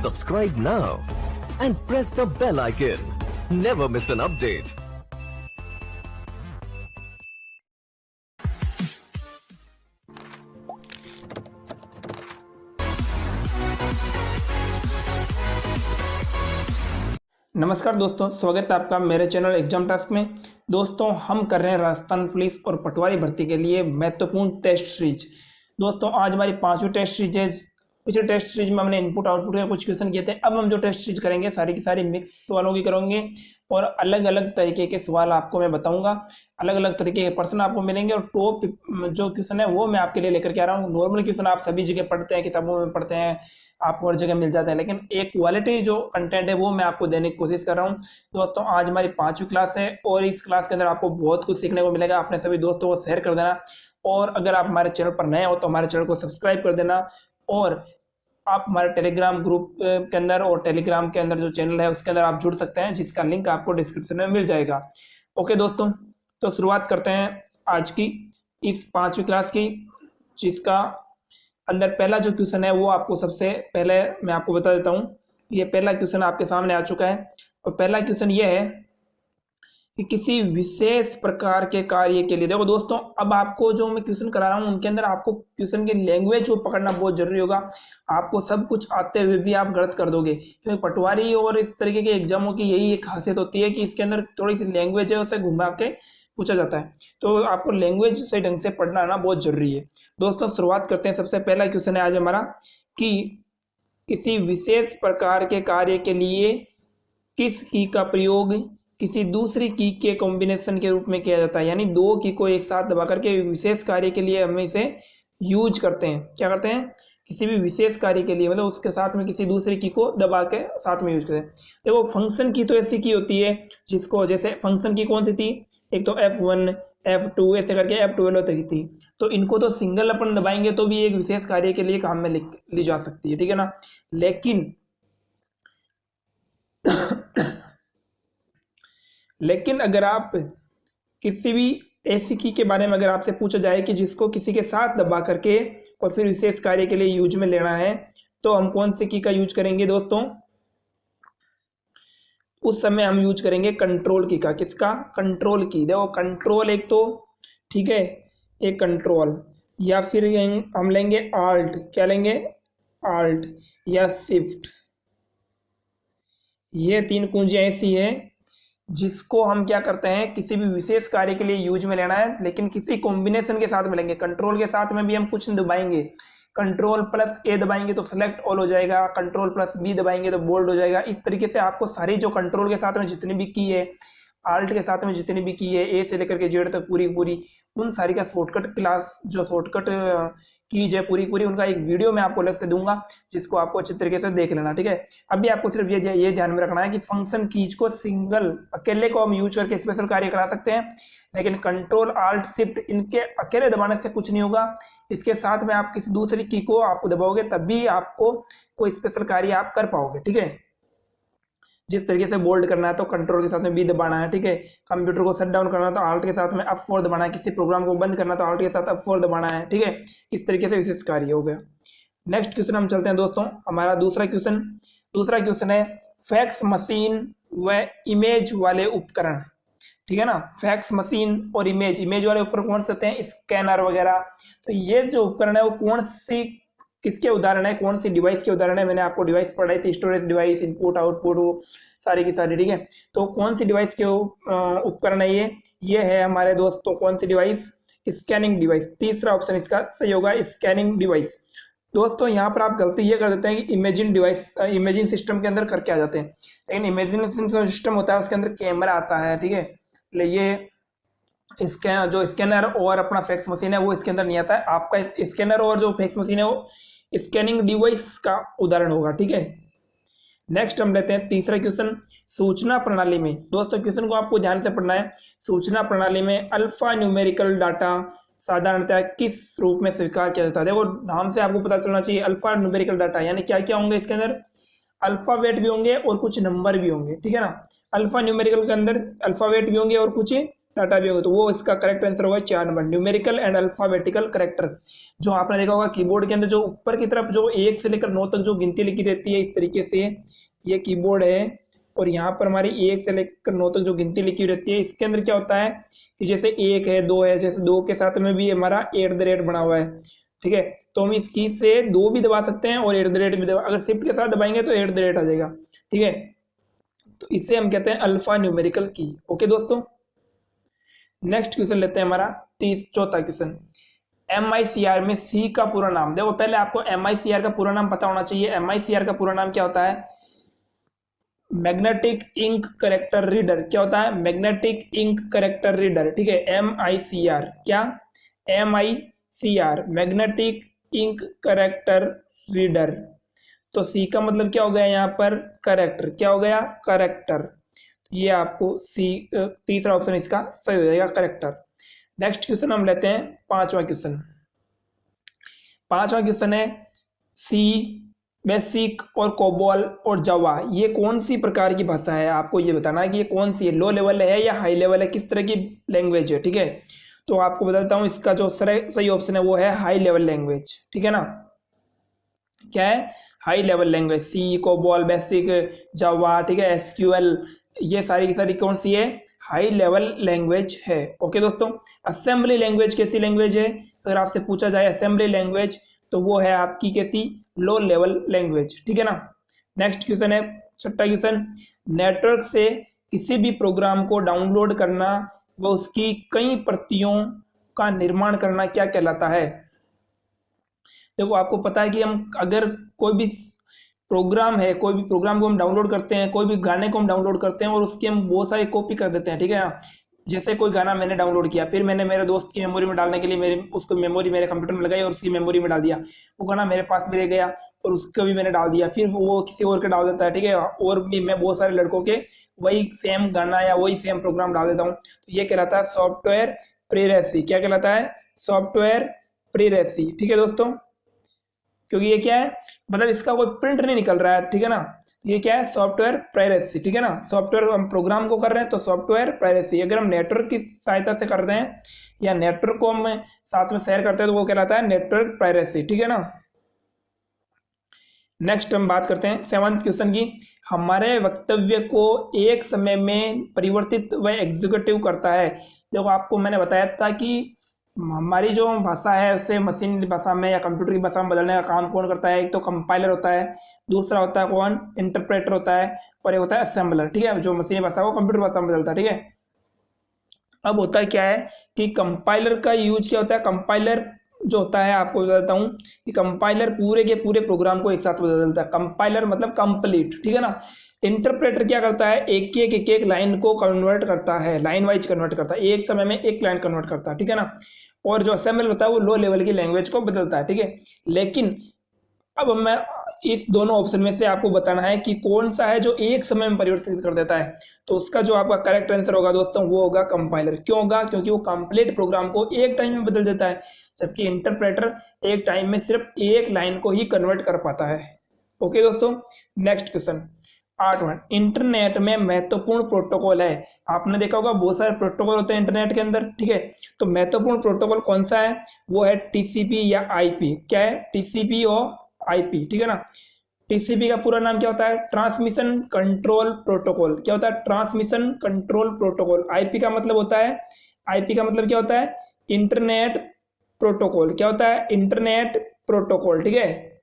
Subscribe now and press the bell icon. Never miss an update. नमस्कार दोस्तों, स्वागत है आपका मेरे चैनल एग्जाम टास्क में। दोस्तों, हम कर रहे हैं राजस्थान पुलिस और पटवारी भर्ती के लिए महत्वपूर्ण टेस्ट सीरीज। दोस्तों, आज हमारी 5वीं टेस्ट सीरीज है। पिछले टेस्ट सीरीज में हमने इनपुट आउटपुट के कुछ क्वेश्चन किए थे। अब हम जो टेस्ट सीरीज करेंगे सारी की सारी मिक्स वालों की करेंगे और अलग अलग तरीके के सवाल आपको मैं बताऊंगा। अलग अलग तरीके के प्रश्न आपको मिलेंगे और टॉप जो क्वेश्चन है वो मैं आपके लिए लेकर के आ रहा हूँ। नॉर्मल क्वेश्चन आप सभी जगह पढ़ते हैं, किताबों में पढ़ते हैं, आपको हर जगह मिल जाते हैं, लेकिन एक क्वालिटी जो कंटेंट है वो मैं आपको देने की कोशिश कर रहा हूँ। दोस्तों, आज हमारी 5वीं क्लास है और इस क्लास के अंदर आपको बहुत कुछ सीखने को मिलेगा। अपने सभी दोस्तों को शेयर कर देना और अगर आप हमारे चैनल पर नए हो तो हमारे चैनल को सब्सक्राइब कर देना और आप हमारे टेलीग्राम ग्रुप के अंदर और टेलीग्राम के अंदर जो चैनल है उसके अंदर आप जुड़ सकते हैं, जिसका लिंक आपको डिस्क्रिप्शन में मिल जाएगा। ओके दोस्तों, तो शुरुआत करते हैं आज की इस 5वीं क्लास की, जिसका अंदर पहला जो क्वेश्चन है वो आपको सबसे पहले मैं आपको बता देता हूँ। ये पहला क्वेश्चन आपके सामने आ चुका है और पहला क्वेश्चन ये है कि किसी विशेष प्रकार के कार्य के लिए, देखो दोस्तों, अब आपको जो मैं क्वेश्चन करा रहा हूँ उनके अंदर आपको क्वेश्चन की लैंग्वेज को पकड़ना बहुत जरूरी होगा। आपको सब कुछ आते हुए भी आप गलत कर दोगे, क्योंकि पटवारी और इस तरीके के एग्जामों की यही एक खासियत होती है कि इसके अंदर थोड़ी सी लैंग्वेज है, उसे घुमा के पूछा जाता है। तो आपको लैंग्वेज से ढंग से पढ़ना आना बहुत जरूरी है। दोस्तों, शुरुआत करते हैं। सबसे पहला क्वेश्चन है आज हमारा कि किसी विशेष प्रकार के कार्य के लिए किस की का प्रयोग किसी दूसरी की के कॉम्बिनेशन के रूप में किया जाता है। यानी दो की को एक साथ दबा करके विशेष कार्य के लिए हम इसे यूज करते हैं। क्या करते हैं? किसी भी विशेष कार्य के लिए, मतलब उसके साथ में किसी दूसरी की को दबा के साथ में यूज करते हैं। देखो, फंक्शन की तो ऐसी की होती है जिसको, जैसे फंक्शन की कौन सी थी, एक तो F1 F2 ऐसे करके F12 तक थी। तो इनको तो सिंगल अपन दबाएंगे तो भी एक विशेष कार्य के लिए काम में ली जा सकती है, ठीक है ना। लेकिन अगर आप किसी भी ऐसी की के बारे में अगर आपसे पूछा जाए कि जिसको किसी के साथ दबा करके और फिर विशेष कार्य के लिए यूज में लेना है, तो हम कौन सी की का यूज करेंगे दोस्तों? उस समय हम यूज करेंगे कंट्रोल की का। किसका? कंट्रोल की। देखो, कंट्रोल एक तो ठीक है, एक कंट्रोल, या फिर हम लेंगे आल्ट। क्या लेंगे? आल्ट या शिफ्ट। ये तीन कुंजियां ऐसी है जिसको हम क्या करते हैं, किसी भी विशेष कार्य के लिए यूज में लेना है, लेकिन किसी कॉम्बिनेशन के साथ में लेंगे। कंट्रोल के साथ में भी हम कुछ दबाएंगे। कंट्रोल प्लस ए दबाएंगे तो सेलेक्ट ऑल हो जाएगा, कंट्रोल प्लस बी दबाएंगे तो बोल्ड हो जाएगा। इस तरीके से आपको सारी जो कंट्रोल के साथ में जितनी भी की है, आल्ट के साथ में जितनी भी की है, ए से लेकर के जेड तक पूरी पूरी, उन सारी का शॉर्टकट क्लास जो शॉर्टकट कीज है पूरी पूरी, उनका एक वीडियो मैं आपको अलग से दूंगा, जिसको आपको अच्छे तरीके से देख लेना, ठीक है। अभी आपको सिर्फ ये ध्यान में रखना है कि फंक्शन कीज को सिंगल अकेले को हम यूज करके स्पेशल कार्य करा सकते हैं, लेकिन कंट्रोल आल्ट शिफ्ट इनके अकेले दबाने से कुछ नहीं होगा। इसके साथ में आप किसी दूसरी की को आप दबाओगे तभी आपको कोई स्पेशल कार्य आप कर पाओगे, ठीक है। जिस तरीके से बोल्ड करना है तो कंट्रोल के साथ में बी दबाना है, ठीक है। कंप्यूटर को शट डाउन करना है तो आल्ट के साथ में F4 दबाना है। किसी प्रोग्राम को बंद करना है तो आल्ट के साथ F4 दबाना है, ठीक है। इस तरीके से विशेष कार्य हो गया। नेक्स्ट क्वेश्चन हम चलते हैं दोस्तों, हमारा दूसरा क्वेश्चन है फैक्स मशीन व इमेज वाले उपकरण, ठीक है ना। फैक्स मशीन और इमेज वाले उपकरण कौन से होते हैं? स्कैनर वगैरह। तो ये जो उपकरण है वो कौन सी किसके उदाहरण है, कौन सी डिवाइस के उदाहरण है? मैंने आपको डिवाइस पढ़ाई थी, स्टोरेज डिवाइस, इनपुट आउटपुट, वो सारी की सारी, ठीक है। तो कौन सी डिवाइस के उपकरण है ये है हमारे दोस्तों, कौन सी डिवाइस? Scanning device. तीसरा ऑप्शन इसका सही होगा, स्कैनिंग डिवाइस। दोस्तों, यहाँ पर आप गलती ये कर देते हैं कि इमेजिन डिवाइस, इमेजिन सिस्टम के अंदर करके आ जाते हैं, लेकिन इमेजिन सिस्टम होता है उसके अंदर कैमरा आता है, ठीक है। ये जो स्कैनर और अपना फैक्स मशीन है वो इसके अंदर नहीं आता है। आपका स्कैनर और जो फैक्स मशीन है वो स्कैनिंग डिवाइस का उदाहरण होगा, ठीक है। नेक्स्ट हम लेते हैं तीसरा क्वेश्चन, सूचना प्रणाली में। दोस्तों, क्वेश्चन को आपको ध्यान से पढ़ना है। सूचना प्रणाली में अल्फा न्यूमेरिकल डाटा साधारणतः किस रूप में स्वीकार किया जाता है? देखो, नाम से आपको पता चलना चाहिए अल्फा न्यूमेरिकल डाटा, यानी क्या क्या होंगे इसके अंदर? अल्फाबेट भी होंगे और कुछ नंबर भी होंगे, ठीक है ना। अल्फा न्यूमेरिकल के अंदर अल्फाबेट भी होंगे और कुछ डाटा भी होगा, तो वो इसका करेक्ट आंसर होगा 4 number, numerical and alphabetical character. जो आपने देखा होगा कीबोर्ड के अंदर जो ऊपर की तरफ जो 1 से लेकर 9 तक जो गिनती लिखी रहती है, इस तरीके से ये कीबोर्ड है, और यहाँ पर हमारी 1 से लेकर 9 तक जो गिनती लिखी रहती है, इसके अंदर क्या होता है कि जैसे 1 है, 2 है, जैसे 2 के साथ में भी हमारा @ बना हुआ है, ठीक है, तो हम इस की से 2 भी दबा सकते हैं और @ भी दबा, अगर शिफ्ट के साथ दबाएंगे तो @ आ जाएगा, ठीक है, तो इसे हम कहते हैं अल्फा न्यूमेरिकल की। ओके दोस्तों, नेक्स्ट क्वेश्चन लेते हैं हमारा चौथा क्वेश्चन। MICR में सी का पूरा नाम, देखो पहले आपको MICR का पूरा नाम पता होना चाहिए। MICR का पूरा नाम क्या होता है? Magnetic ink character reader. क्या होता है? मैग्नेटिक इंक करेक्टर रीडर, ठीक है, MICR। क्या? MICR, magnetic ink character reader. तो सी का मतलब क्या हो गया यहाँ पर? करेक्टर। क्या हो गया? करेक्टर। ये आपको सी, तीसरा ऑप्शन इसका सही हो जाएगा, करेक्टर। नेक्स्ट क्वेश्चन हम लेते हैं पांचवा क्वेश्चन। पांचवा क्वेश्चन है सी, बेसिक और कोबॉल और जावा, ये कौन सी प्रकार की भाषा है? आपको ये बताना है कि ये कौन सी है, लो लेवल है या हाई लेवल है, किस तरह की लैंग्वेज है, ठीक है। तो आपको बताता हूँ, इसका जो सही ऑप्शन है वो है हाई लेवल लैंग्वेज, ठीक है ना। क्या है? High level language. C, COBOL, BASIC, Java, ठीक है, SQL, ये सारी की सारी कौन सी है? हाई लेवल लैंग्वेज है। ओके दोस्तों, असेंबली लैंग्वेज कैसी लैंग्वेज है? अगर आपसे पूछा जाए असेंबली लैंग्वेज, तो वो है आपकी कैसी? लो लेवल लैंग्वेज, ठीक है ना। नेक्स्ट क्वेश्चन है छठा क्वेश्चन। नेटवर्क से किसी भी प्रोग्राम को डाउनलोड करना व उसकी कई प्रतियों का निर्माण करना क्या कहलाता है? देखो आपको पता है कि हम अगर कोई भी प्रोग्राम है, कोई भी प्रोग्राम को हम डाउनलोड करते हैं, कोई भी गाने को हम डाउनलोड करते हैं और उसकी हम बहुत सारी कॉपी कर देते हैं, ठीक है ना। जैसे कोई गाना मैंने डाउनलोड किया, फिर मैंने मेरे दोस्त की मेमोरी में डालने के लिए मेरे उसको मेमोरी मेरे कंप्यूटर में लगाई और उसकी मेमोरी में डाल दिया, वो गाना मेरे पास भी रह गया और उसको भी मैंने डाल दिया, फिर वो किसी और के डाल देता है, ठीक है, और भी मैं बहुत सारे लड़कों के वही सेम गाना या वही सेम प्रोग्राम डाल देता हूँ। तो ये कहलाता है सॉफ्टवेयर प्रेरेसी। क्या कहलाता है? सॉफ्टवेयर प्रेरेसी, ठीक है दोस्तों, क्योंकि ये क्या है, मतलब इसका कोई प्रिंट नहीं निकल रहा है, ठीक है ना। तो ये क्या है? सॉफ्टवेयर प्राइवेसी, ठीक है ना। सॉफ्टवेयर हम प्रोग्राम को कर रहे हैं तो सॉफ्टवेयर प्राइवेसी। अगर हम नेटवर्क की सहायता से कर रहे हैं या नेटवर्क को हम साथ में शेयर करते हैं तो वो कहलाता है नेटवर्क प्राइवेसी, ठीक है ना। नेक्स्ट हम बात करते हैं 7th क्वेश्चन की। हमारे वक्तव्य को एक समय में परिवर्तित व एग्जीक्यूटिव करता है। देखो आपको मैंने बताया था कि हमारी जो भाषा है उसे मशीन भाषा में या कंप्यूटर की भाषा में बदलने का काम कौन करता है? एक तो कंपाइलर होता है, दूसरा होता है कौन? इंटरप्रेटर होता है, और एक होता है असेंबलर, ठीक है, जो मशीनी भाषा को कंप्यूटर भाषा में बदलता है, ठीक है। अब होता है क्या है कि कंपाइलर का यूज क्या होता है? कंपाइलर जो होता है, आपको बताता हूँ कि कंपाइलर पूरे के पूरे प्रोग्राम को एक साथ बदलता है। कंपाइलर मतलब कंप्लीट, ठीक है ना। इंटरप्रेटर क्या करता है? एक लाइन को कन्वर्ट करता है, लाइन वाइज कन्वर्ट करता है, एक समय में एक लाइन कन्वर्ट करता है, ठीक है ना। और जो असेंबलर होता है वो लो लेवल की लैंग्वेज को बदलता है, ठीक है। लेकिन अब मैं इस दोनों ऑप्शन में से आपको बताना है कि कौन सा है जो एक समय में परिवर्तित कर देता है। तो उसका जो आपका करेक्ट आंसर होगा दोस्तों वो होगा कंपाइलर। क्यों होगा? क्योंकि वो कंप्लीट प्रोग्राम को एक टाइम में बदल देता है, जबकि इंटरप्रेटर एक टाइम में सिर्फ एक लाइन को ही कन्वर्ट कर पाता है। ओके दोस्तों, नेक्स्ट क्वेश्चन 8वां। इंटरनेट में महत्वपूर्ण प्रोटोकॉल है। आपने देखा होगा बहुत सारे प्रोटोकॉल होते हैं इंटरनेट के अंदर, ठीक है। तो महत्वपूर्ण प्रोटोकॉल कौन सा है? वो है TCP या IP। क्या है? TCP और IP, ठीक है ना। TCP का पूरा नाम क्या होता है? Transmission control protocol. क्या होता है? Transmission control protocol. IP का मतलब होता है, IP का मतलब क्या होता है? Internet protocol. क्या होता है? इंटरनेट प्रोटोकॉल, ठीक है।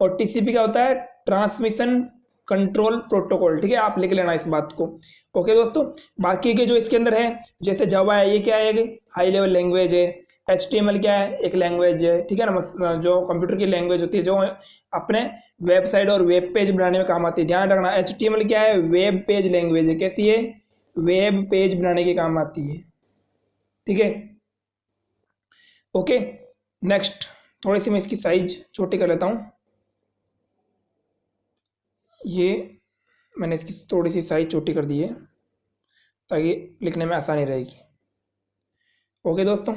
और TCP क्या होता है? ट्रांसमिशन कंट्रोल प्रोटोकॉल, ठीक है, आप लिख लेना इस बात को। ओके दोस्तों, बाकी के जो इसके अंदर है, जैसे जावा है, ये क्या है? हाई लेवल लैंग्वेज है। HTML क्या है? एक लैंग्वेज है, ठीक है ना, जो कंप्यूटर की लैंग्वेज होती है, जो अपने वेबसाइट और वेब पेज बनाने में काम आती है। ध्यान रखना, HTML क्या है? वेब पेज लैंग्वेज है। कैसी है? वेब पेज बनाने के काम आती है, ठीक है। ओके, नेक्स्ट थोड़ी सी मैं इसकी साइज छोटी कर लेता हूँ। ये मैंने इसकी थोड़ी सी साइज छोटी कर दी है ताकि लिखने में आसानी रहेगी। ओके दोस्तों,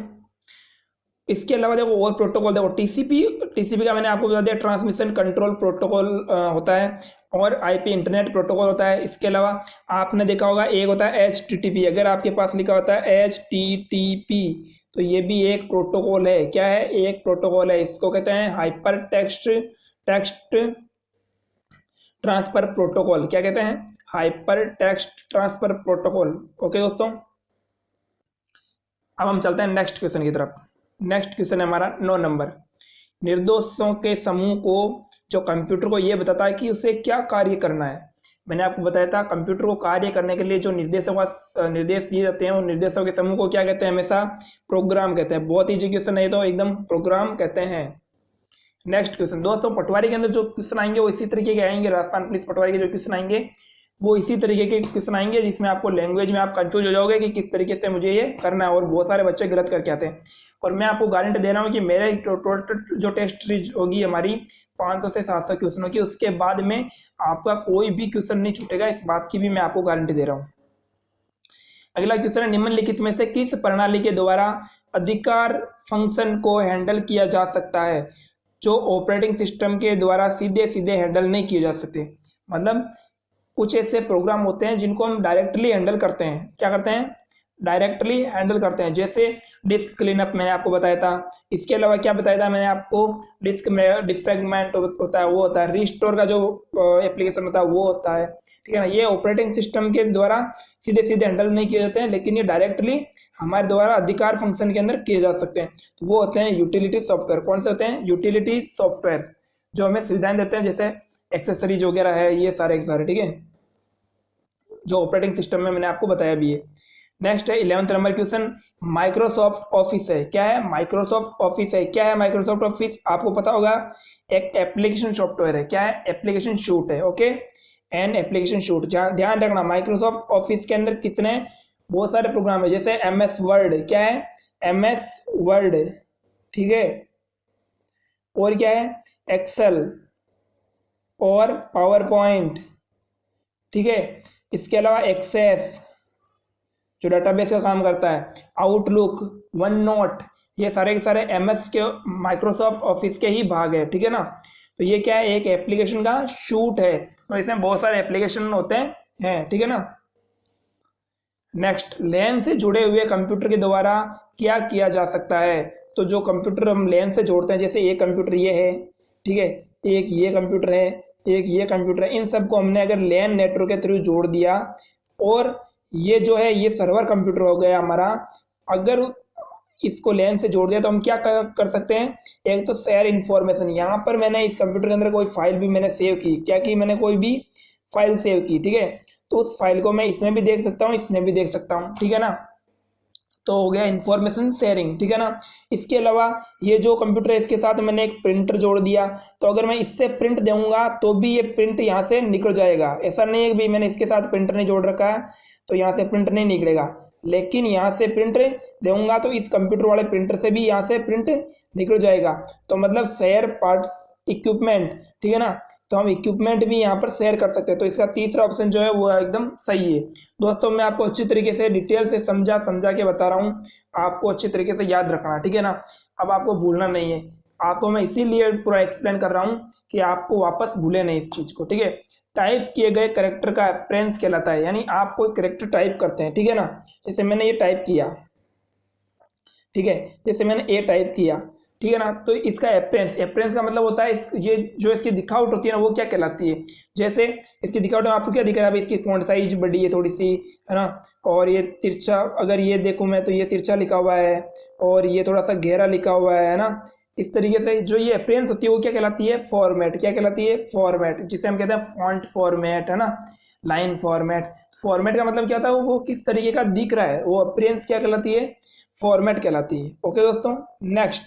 इसके अलावा देखो और प्रोटोकॉल, देखो टीसीपी का मैंने आपको बता दिया, ट्रांसमिशन कंट्रोल प्रोटोकॉल होता है, और आईपी इंटरनेट प्रोटोकॉल होता है। इसके अलावा आपने देखा होगा एक होता है एचटीटीपी, अगर आपके पास लिखा होता है एचटीटीपी तो ये भी एक प्रोटोकॉल है। क्या है? एक प्रोटोकॉल है। इसको कहते हैं हाइपर टेक्स्ट ट्रांसफर प्रोटोकॉल। क्या कहते हैं? Hyper text transfer protocol. Okay दोस्तों, अब हम चलते हैं नेक्स्ट क्वेश्चन की तरफ। नेक्स्ट क्वेश्चन है हमारा 9 नंबर। निर्देशों के समूह को जो कंप्यूटर को ये बताता है कि उसे क्या कार्य करना है। मैंने आपको बताया था कंप्यूटर को कार्य करने के लिए जो निर्देश दिए जाते हैं उन निर्देशों के समूह को क्या कहते हैं? हमेशा प्रोग्राम कहते हैं। बहुत ईजी क्वेश्चन है तो एकदम प्रोग्राम कहते हैं। नेक्स्ट क्वेश्चन दोस्तों, पटवारी के अंदर जो क्वेश्चन आएंगे वो इसी तरीके के आएंगे। राजस्थान पुलिस पटवारी के जो क्वेश्चन आएंगे वो इसी तरीके के क्वेश्चन आएंगे, जिसमें आपको लैंग्वेज में आप कंफ्यूज हो जाओगे कि किस तरीके से मुझे ये करना है, और बहुत सारे बच्चे गलत करके आते हैं। और मैं आपको गारंटी दे रहा हूँ कि मेरे टोटल जो टेस्ट सीरीज होगी हमारी 500 से 700 क्वेश्चनों की, उसके बाद में आपका कोई भी क्वेश्चन नहीं छूटेगा, इस बात की भी मैं आपको गारंटी दे रहा हूँ। अगला क्वेश्चन है, निम्नलिखित में से किस प्रणाली के द्वारा अधिकार फंक्शन को हैंडल किया जा सकता है जो ऑपरेटिंग सिस्टम के द्वारा सीधे सीधे हैंडल नहीं किए जा सकते। मतलब कुछ ऐसे प्रोग्राम होते हैं जिनको हम डायरेक्टली हैंडल करते हैं। क्या करते हैं? डायरेक्टली हैंडल करते हैं। जैसे डिस्क क्लीनअप मैंने आपको बताया था। इसके अलावा क्या बताया था मैंने आपको? डिस्क में डिफ्रैगमेंट होता है, वो होता है। रिस्टोर का जो एप्लीकेशन होता है वो होता है। ठीक है ना? ये ऑपरेटिंग सिस्टम के द्वारा सीधे सीधे हैंडल नहीं किए जाते हैं, लेकिन ये डायरेक्टली हमारे द्वारा अधिकार फंक्शन के अंदर किए जा सकते हैं। तो वो होते हैं यूटिलिटी सॉफ्टवेयर। कौन से होते हैं? यूटिलिटी सॉफ्टवेयर, जो हमें सुविधाएं देते हैं, जैसे एक्सेसरीज वगैरह है, ये सारे सारे। ठीक है, जो ऑपरेटिंग सिस्टम में मैंने आपको बताया भी है। नेक्स्ट है 11th number question, Microsoft office है। क्या है? माइक्रोसॉफ्ट ऑफिस है। क्या है माइक्रोसॉफ्ट ऑफिस? आपको पता होगा, एक एप्लीकेशन सॉफ्टवेयर है। क्या है? एप्लीकेशन शूट है। Okay, an application shoot. ध्यान रखना, माइक्रोसॉफ्ट ऑफिस के अंदर कितने बहुत सारे प्रोग्राम है, जैसे MS वर्ड। क्या है? MS word. ठीक है, और क्या है? एक्सेल और पावर पॉइंट। ठीक है, इसके अलावा एक्सेस जो डाटाबेस का काम करता है, आउटलुक, वन नोट, ये सारे के सारे MS के माइक्रोसॉफ्ट ऑफिस के ही भाग है। ठीक है ना? तो ये क्या है? एक एप्लीकेशन का शूट है, और इसमें बहुत सारे एप्लीकेशन होते हैं। ठीक है ना? नेक्स्ट, लैन से जुड़े हुए कंप्यूटर के द्वारा क्या किया जा सकता है। तो जो कंप्यूटर हम लैन से जोड़ते हैं, जैसे एक कंप्यूटर ये है, ठीक है, एक ये कंप्यूटर है, एक ये कंप्यूटर है, इन सबको हमने अगर लैन नेटवर्क के थ्रू जोड़ दिया, और ये जो है ये सर्वर कंप्यूटर हो गया हमारा, अगर इसको लैन से जोड़ दिया तो हम क्या कर सकते हैं? एक तो शेयर इन्फॉर्मेशन। यहाँ पर मैंने इस कंप्यूटर के अंदर कोई फाइल भी मैंने सेव की। क्या की? मैंने कोई भी फाइल सेव की। ठीक है, तो उस फाइल को मैं इसमें भी देख सकता हूँ, इसमें भी देख सकता हूँ। ठीक है ना? तो हो गया इन्फॉर्मेशन शेयरिंग। ठीक है ना? इसके अलावा ये जो कंप्यूटर है इसके साथ मैंने एक प्रिंटर जोड़ दिया, तो अगर मैं इससे प्रिंट दूंगा तो भी ये प्रिंट यहाँ से निकल जाएगा। ऐसा नहीं है कि भाई मैंने इसके साथ प्रिंटर नहीं जोड़ रखा है तो यहाँ से प्रिंट नहीं निकलेगा, लेकिन यहाँ से प्रिंट दूंगा तो इस कंप्यूटर वाले प्रिंटर से भी यहाँ से प्रिंट निकल जाएगा। तो मतलब शेयर पार्ट्स इक्विपमेंट। ठीक है ना? तो हम इक्विपमेंट भी यहाँ पर शेयर कर सकते हैं। तो इसका तीसरा ऑप्शन जो है वो एकदम सही है। दोस्तों, मैं आपको अच्छी तरीके से डिटेल से समझा के बता रहा हूँ, आपको अच्छी तरीके से याद रखना। ठीक है ना? अब आपको भूलना नहीं है। आपको मैं इसीलिए पूरा एक्सप्लेन कर रहा हूँ कि आपको वापस भूले नहीं इस चीज को। ठीक है, टाइप किए गए कैरेक्टर का अप्रेंस कहलाता है, यानी आप कोई कैरेक्टर टाइप करते हैं। ठीक है ना? जैसे मैंने ये टाइप किया, ठीक है, जैसे मैंने ए टाइप किया, ठीक है ना, तो इसका अप्रेंस का मतलब होता है ये जो इसकी दिखावट होती है ना वो क्या कहलाती है। जैसे इसकी दिखावट आपको क्या दिख रहा है? भाई इसकी फॉन्ट साइज बड़ी है थोड़ी सी, है ना, और ये तिरछा, अगर ये देखूं मैं तो ये तिरछा लिखा हुआ है, और ये थोड़ा सा गहरा लिखा हुआ है ना। इस तरीके से जो ये अप्रेंस होती है वो क्या कहलाती है? फॉर्मेट। क्या कहलाती है? फॉर्मेट, जिसे हम कहते हैं फॉन्ट फॉर्मेट, है ना, लाइन फॉर्मेट। फॉर्मेट का मतलब क्या था? वो किस तरीके का दिख रहा है, वो अप्रेंस क्या कहलाती है? फॉर्मेट कहलाती है। ओके दोस्तों, नेक्स्ट,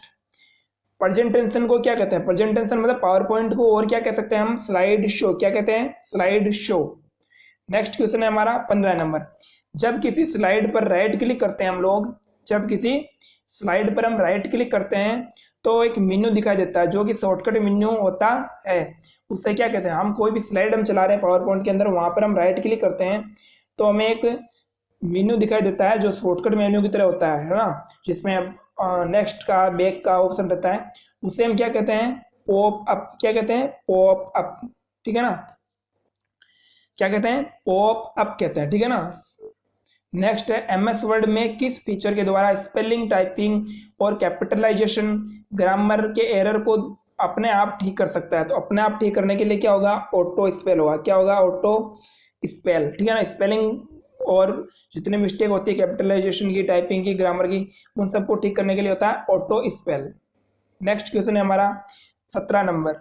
प्रेजेंटेशन को क्या कहते हैं? प्रेजेंटेशन मतलब पावर पॉइंट को और क्या कह सकते हैं हम? Slide show. क्या कहते हैं? Slide show. नेक्स्ट क्वेश्चन है हमारा 15 नंबर। जब किसी स्लाइड पर राइट क्लिक करते हैं हम लोग, जब किसी स्लाइड पर हम राइट क्लिक करते हैं तो एक मेन्यू दिखाई देता है जो कि शॉर्टकट मेन्यू होता है। उससे क्या कहते हैं? हम कोई भी स्लाइड हम चला रहे हैं पावर पॉइंट के अंदर, वहां पर हम राइट क्लिक करते हैं तो हमें एक मेन्यू दिखाई देता है जो शॉर्टकट मेन्यू की तरह होता है ना, जिसमें नेक्स्ट का बैक का ऑप्शन रहता है, उसे हम क्या कहते हैं, पॉप अप। क्या कहते हैं, पॉप अप, ठीक है ना, क्या कहते हैं, पॉप अप कहते हैं, ठीक है ना। नेक्स्ट है एमएस वर्ड में किस फीचर के द्वारा स्पेलिंग, टाइपिंग और कैपिटलाइजेशन, ग्रामर के एरर को अपने आप ठीक कर सकता है। तो अपने आप ठीक करने के लिए क्या होगा, ऑटो स्पेल होगा। क्या होगा, ऑटो स्पेल, ठीक है ना। स्पेलिंग और जितनी मिस्टेक होती है कैपिटलाइजेशन की, टाइपिंग की, ग्रामर की, उन सबको ठीक करने के लिए होता है ऑटो स्पेल। नेक्स्ट क्वेश्चन है हमारा 17 नंबर,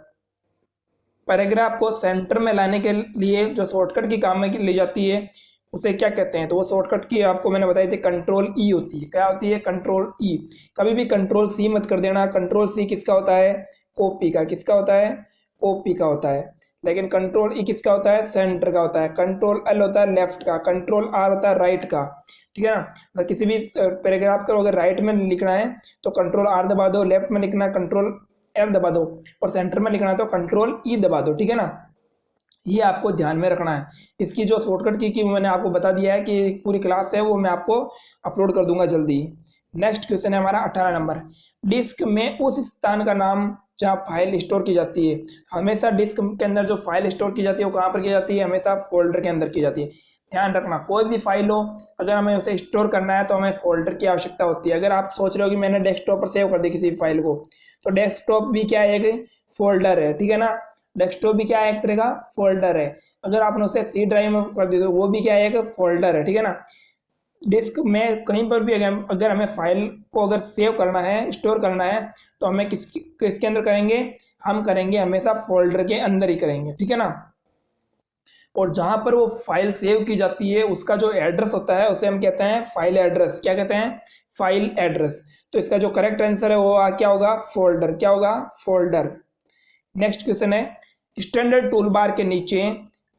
पैराग्राफ को सेंटर में लाने के लिए जो शॉर्टकट की काम में ली जाती है उसे क्या कहते हैं। तो वो शॉर्टकट की आपको मैंने बताई थी, कंट्रोल ई होती है। क्या होती है, कंट्रोल ई। कभी भी कंट्रोल सी मत कर देना। कंट्रोल सी किसका होता है, कॉपी का। किसका होता है, कॉपी का होता है। लेकिन कंट्रोल ई किसका होता है, सेंटर का होता है। कंट्रोल एल होता है लेफ्ट का। कंट्रोल आर होता है राइट का, ठीक है ना। अगर किसी भी पैराग्राफ को अगर राइट में लिखना है तो कंट्रोल आर दबा दो, लेफ्ट में लिखना कंट्रोल एल दबा दो, और सेंटर में लिखना है तो कंट्रोल ई दबा दो, ठीक है ना। ये आपको ध्यान में रखना है। इसकी जो शॉर्टकट की मैंने आपको बता दिया है कि पूरी क्लास है, वो मैं आपको अपलोड कर दूंगा जल्दी। नेक्स्ट क्वेश्चन है हमारा 18 नंबर, डिस्क में उस स्थान का नाम जहाँ फाइल स्टोर की जाती है। हमेशा डिस्क के अंदर जो फाइल स्टोर की जाती है वो कहाँ पर की जाती है, हमेशा फोल्डर के अंदर की जाती है। ध्यान रखना, कोई भी फाइल हो अगर हमें उसे स्टोर करना है तो हमें फोल्डर की आवश्यकता होती है। अगर आप सोच रहे हो कि मैंने डेस्कटॉप पर सेव कर दी किसी फाइल को, तो डेस्कटॉप भी क्या है, एक फोल्डर है, ठीक है ना। डेस्कटॉप भी क्या है, एक तरह का फोल्डर है। अगर आपने उसे सी ड्राइव में कर दी तो वो भी क्या है, एक फोल्डर है, ठीक है ना। डिस्क में कहीं पर भी अगर हमें फाइल को अगर सेव करना है, स्टोर करना है, तो हमें किसके अंदर करेंगे, हम करेंगे हमेशा फोल्डर के अंदर ही करेंगे, ठीक है ना। और जहां पर वो फाइल सेव की जाती है उसका जो एड्रेस होता है उसे हम कहते हैं फाइल एड्रेस। क्या कहते हैं, फाइल एड्रेस। तो इसका जो करेक्ट आंसर है वो क्या होगा, फोल्डर। क्या होगा, फोल्डर। नेक्स्ट क्वेश्चन है, स्टैंडर्ड टूल बार के नीचे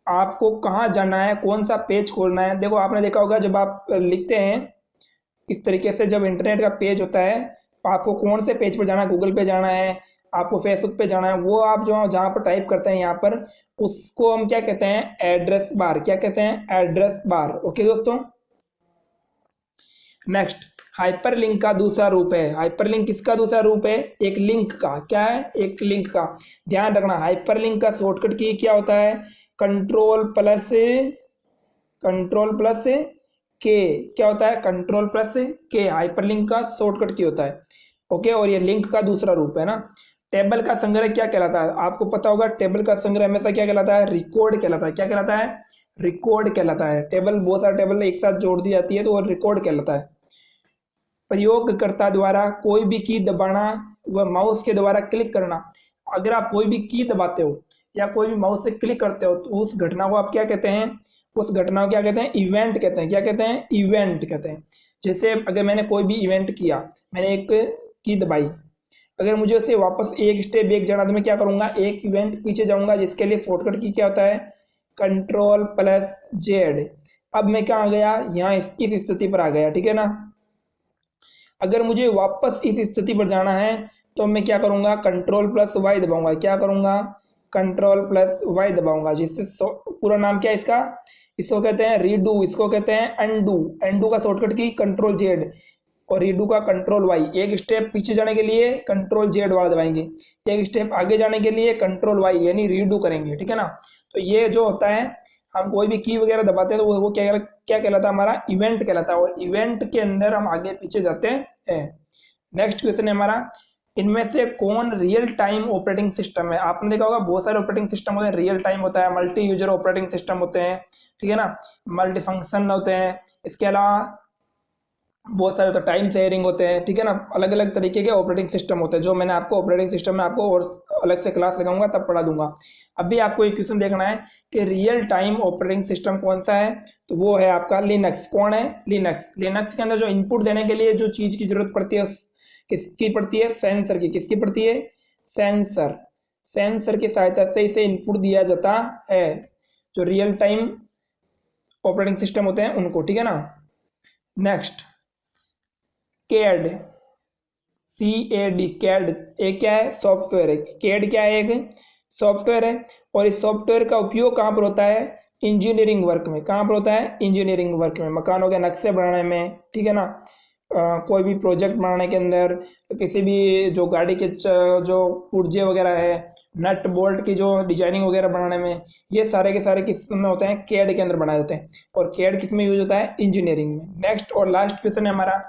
आपको कहाँ जाना है, कौन सा पेज खोलना है। देखो आपने देखा होगा जब आप लिखते हैं इस तरीके से, जब इंटरनेट का पेज होता है तो आपको कौन से पेज पर जाना है, गूगल पे जाना है, आपको फेसबुक पे जाना है, वो आप जो जहाँ पर टाइप करते हैं यहाँ पर, उसको हम क्या कहते हैं, एड्रेस बार। क्या कहते हैं, एड्रेस बार। ओके दोस्तों। नेक्स्ट, हाइपरलिंक का दूसरा रूप है। हाइपरलिंक किसका दूसरा रूप है, एक लिंक का। क्या है, एक लिंक का। ध्यान रखना, हाइपरलिंक का शॉर्टकट की क्या होता है, कंट्रोल प्लस के। क्या होता है, कंट्रोल प्लस के, हाइपरलिंक का शॉर्टकट की होता है। ओके, और ये लिंक का दूसरा रूप है ना। टेबल का संग्रह क्या कहलाता है, आपको पता होगा टेबल का संग्रह हमेशा क्या कहलाता है, रिकॉर्ड कहलाता है। क्या कहलाता है, रिकॉर्ड कहलाता है। टेबल, बहुत सारे टेबल एक साथ जोड़ दी जाती है तो वो रिकॉर्ड कहलाता है। प्रयोगकर्ता द्वारा कोई भी की दबाना व माउस के द्वारा क्लिक करना। अगर आप कोई भी की दबाते हो या कोई भी माउस से क्लिक करते हो तो उस घटना को आप क्या कहते हैं, उस घटना को क्या कहते हैं, इवेंट कहते हैं। क्या कहते हैं, इवेंट कहते हैं। जैसे अगर मैंने कोई भी इवेंट किया, मैंने एक की दबाई, अगर मुझे उसे वापस एक स्टेप बैक जाना तो मैं क्या करूंगा, एक इवेंट पीछे जाऊंगा, जिसके लिए शॉर्टकट की क्या होता है, Ctrl+Z। अब मैं क्या आ गया, यहाँ इस स्थिति पर आ गया, ठीक है ना। अगर मुझे वापस इस स्थिति पर जाना है तो मैं क्या करूंगा, Ctrl+Y दबाऊंगा। क्या करूंगा, Ctrl+Y दबाऊंगा, जिससे पूरा नाम क्या है इसका, इसको कहते हैं रीडू, इसको कहते हैं अनडू। अनडू का शॉर्टकट की Ctrl+Z और रीडू का Ctrl+Y। एक स्टेप पीछे जाने के लिए Ctrl+Z वाला दबाएंगे, एक स्टेप आगे जाने के लिए Ctrl+Y, यानी रीडू करेंगे, ठीक है ना। तो ये जो होता है, हम कोई भी की वगैरह दबाते हैं तो वो क्या कहलाता है, हमारा इवेंट कहलाता है। और इवेंट के अंदर हम आगे पीछे जाते हैं। नेक्स्ट क्वेश्चन है हमारा, इनमें से कौन रियल टाइम ऑपरेटिंग सिस्टम है। आपने देखा होगा बहुत सारे ऑपरेटिंग सिस्टम होते हैं, रियल टाइम होता है, मल्टी यूजर ऑपरेटिंग सिस्टम होते हैं, ठीक है ना, मल्टी फंक्शन होते हैं, इसके अलावा बहुत सारे तो टाइम शेयरिंग होते हैं, ठीक है ना। अलग अलग तरीके के ऑपरेटिंग सिस्टम होते हैं, जो मैंने आपको ऑपरेटिंग सिस्टम में आपको और अलग से क्लास लगाऊंगा तब पढ़ा दूंगा। अभी आपको एक क्वेश्चन देखना है कि रियल टाइम ऑपरेटिंग सिस्टम कौन सा है, तो वो है आपका लिनक्स। कौन है, लिनक्स। लिनक्स के अंदर जो इनपुट देने के लिए जो चीज की जरूरत पड़ती है, किसकी पड़ती है, सेंसर की। किसकी पड़ती है, सेंसर। सेंसर की सहायता से इसे इनपुट दिया जाता है, जो रियल टाइम ऑपरेटिंग सिस्टम होते हैं उनको, ठीक है ना। नेक्स्ट, कैड, CAD, कैड एक क्या है, सॉफ्टवेयर है। कैड क्या है, एक सॉफ्टवेयर है। और इस सॉफ्टवेयर का उपयोग कहाँ पर होता है, इंजीनियरिंग वर्क में। कहाँ पर होता है, इंजीनियरिंग वर्क में, मकानों के नक्शे बनाने में, ठीक है ना, कोई भी प्रोजेक्ट बनाने के अंदर, किसी भी जो गाड़ी के जो पुर्जे वगैरह है, नट बोल्ट की जो डिजाइनिंग वगैरह बनाने में, ये सारे के सारे किस में होते हैं, कैड के अंदर बनाए जाते हैं। और कैड किस में यूज होता है, इंजीनियरिंग में। नेक्स्ट और लास्ट क्वेश्चन है हमारा,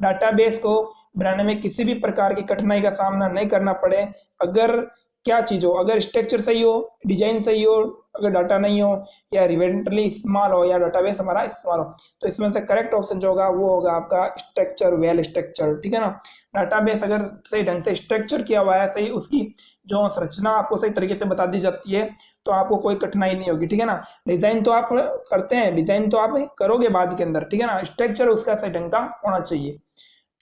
डाटाबेस को बनाने में किसी भी प्रकार की कठिनाई का सामना नहीं करना पड़े अगर क्या चीज़ हो, अगर स्ट्रक्चर सही हो, डिजाइन सही हो, अगर डाटा नहीं हो, या रिवेंटली स्मॉल हो, या डाटाबेस हमारा स्मॉल हो, तो इसमें से करेक्ट ऑप्शन जो होगा वो होगा आपका स्ट्रक्चर, वेल स्ट्रक्चर, ठीक है ना। डाटाबेस अगर सही ढंग से स्ट्रक्चर किया हुआ है, सही उसकी जो संरचना आपको सही तरीके से बता दी जाती है, तो आपको कोई कठिनाई नहीं होगी, ठीक है ना। डिजाइन तो आप करते हैं, डिजाइन तो आप करोगे बाद के अंदर, ठीक है ना, स्ट्रक्चर उसका सही ढंग का होना चाहिए,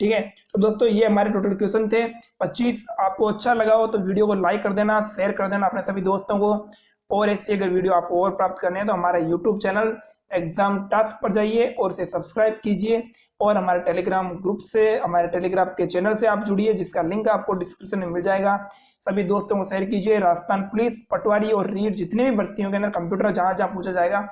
ठीक है। तो दोस्तों ये हमारे टोटल क्वेश्चन थे 25। आपको अच्छा लगा हो तो वीडियो को लाइक कर देना, शेयर कर देना अपने सभी दोस्तों को। और ऐसी अगर वीडियो आपको और प्राप्त करने हैं तो हमारे यूट्यूब चैनल एग्जाम टास्क पर जाइए और इसे सब्सक्राइब कीजिए, और हमारे टेलीग्राम ग्रुप से, हमारे टेलीग्राम के चैनल से आप जुड़िए, जिसका लिंक आपको डिस्क्रिप्शन में मिल जाएगा। सभी दोस्तों को शेयर कीजिए। राजस्थान पुलिस, पटवारी और रीड जितने भी भर्तियों के अंदर कंप्यूटर जहाँ जहाँ पूछा जाएगा,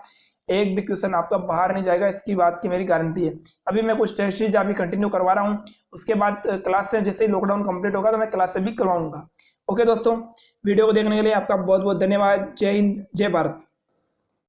एक भी क्वेश्चन आपका बाहर नहीं जाएगा, इसकी बात की मेरी गारंटी है। अभी मैं कुछ टेस्ट सीरीज अभी कंटिन्यू करवा रहा हूँ, उसके बाद क्लास से जैसे ही लॉकडाउन कंप्लीट होगा तो मैं क्लास से भी करवाऊंगा। ओके दोस्तों, वीडियो को देखने के लिए आपका बहुत बहुत धन्यवाद। जय हिंद, जय भारत।